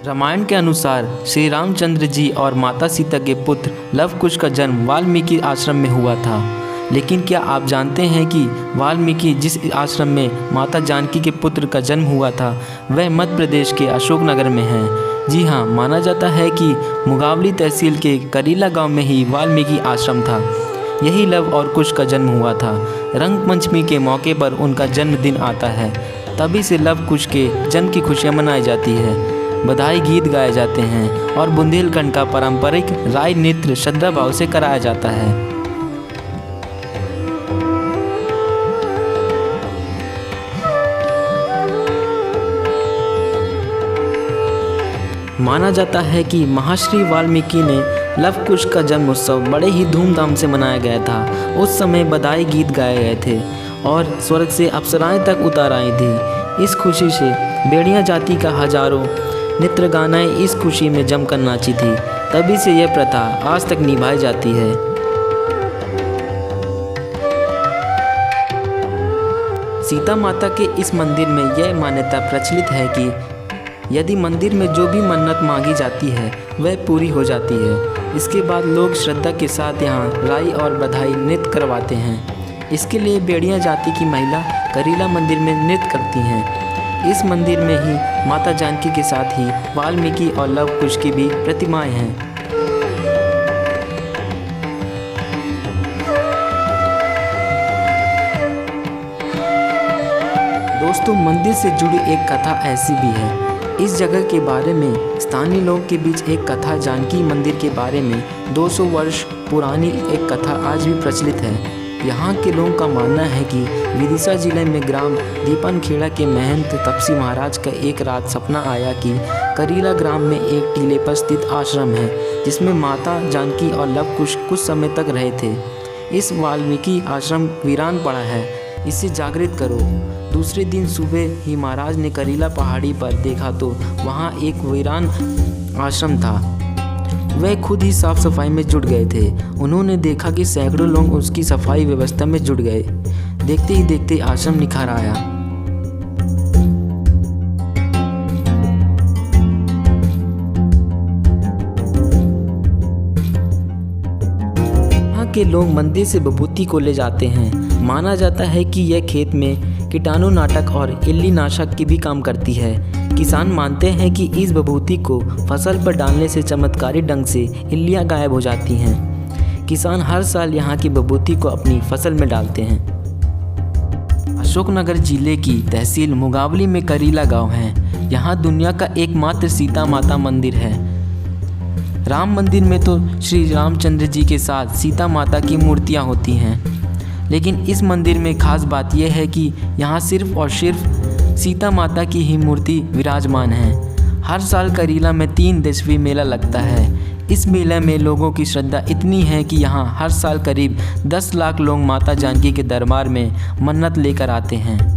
रामायण के अनुसार श्री रामचंद्र जी और माता सीता के पुत्र लव कुश का जन्म वाल्मीकि आश्रम में हुआ था। लेकिन क्या आप जानते हैं कि वाल्मीकि जिस आश्रम में माता जानकी के पुत्र का जन्म हुआ था वह मध्य प्रदेश के अशोकनगर में है। जी हाँ, माना जाता है कि मुगावली तहसील के करीला गांव में ही वाल्मीकि आश्रम था। यही लव और कुश का जन्म हुआ था। रंग पंचमी के मौके पर उनका जन्मदिन आता है, तभी से लव कुश के जन्म की खुशियाँ मनाई जाती है। बधाई गीत गाए जाते हैं और बुंदेलखंड का पारंपरिक राय नृत्य श्रद्धा भाव से कराया जाता है। माना जाता है कि महर्षि वाल्मीकि ने लव कुश का जन्म उत्सव बड़े ही धूमधाम से मनाया गया था। उस समय बधाई गीत गाए गए थे और स्वर्ग से अप्सराएं तक उतर आई थी। इस खुशी से भेड़िया जाति का हजारों नृत्य गानाएं इस खुशी में जमकर नाची थी। तभी से यह प्रथा आज तक निभाई जाती है। सीता माता के इस मंदिर में यह मान्यता प्रचलित है कि यदि मंदिर में जो भी मन्नत मांगी जाती है वह पूरी हो जाती है। इसके बाद लोग श्रद्धा के साथ यहाँ राई और बधाई नृत्य करवाते हैं। इसके लिए भेड़िया जाति की महिला करीला मंदिर में नृत्य करती हैं। इस मंदिर में ही माता जानकी के साथ ही वाल्मीकि और लव कुश की भी प्रतिमाएं हैं। दोस्तों, मंदिर से जुड़ी एक कथा ऐसी भी है। इस जगह के बारे में स्थानीय लोग के बीच एक कथा जानकी मंदिर के बारे में 200 वर्ष पुरानी एक कथा आज भी प्रचलित है। यहाँ के लोगों का मानना है कि विदिशा जिले में ग्राम दीपनखेड़ा के महंत तपसी महाराज का एक रात सपना आया कि करीला ग्राम में एक टीले पर स्थित आश्रम है जिसमें माता जानकी और लव कुश कुछ समय तक रहे थे। इस वाल्मीकि आश्रम वीरान पड़ा है, इसे जागृत करो। दूसरे दिन सुबह ही महाराज ने करीला पहाड़ी पर देखा तो वहाँ एक वीरान आश्रम था। वह खुद ही साफ सफाई में जुट गए थे। उन्होंने देखा कि सैकड़ों लोग उसकी सफाई व्यवस्था में जुट गए। देखते ही देखते आश्रम निखार आया। यहाँ के लोग मंदिर से विभूति को ले जाते हैं। माना जाता है कि यह खेत में कीटाणुनाशक और इल्ली नाशक की भी काम करती है। किसान मानते हैं कि इस विभूति को फसल पर डालने से चमत्कारी ढंग से इल्लियाँ गायब हो जाती हैं। किसान हर साल यहाँ की विभूति को अपनी फसल में डालते हैं। अशोकनगर जिले की तहसील मुगावली में करीला गांव है। यहाँ दुनिया का एकमात्र सीता माता मंदिर है। राम मंदिर में तो श्री रामचंद्र जी के साथ सीता माता की मूर्तियाँ होती हैं, लेकिन इस मंदिर में खास बात यह है कि यहाँ सिर्फ और सिर्फ सीता माता की ही मूर्ति विराजमान है। हर साल करीला में 3 दिवसीय मेला लगता है। इस मेले में लोगों की श्रद्धा इतनी है कि यहाँ हर साल करीब 10 लाख लोग माता जानकी के दरबार में मन्नत लेकर आते हैं।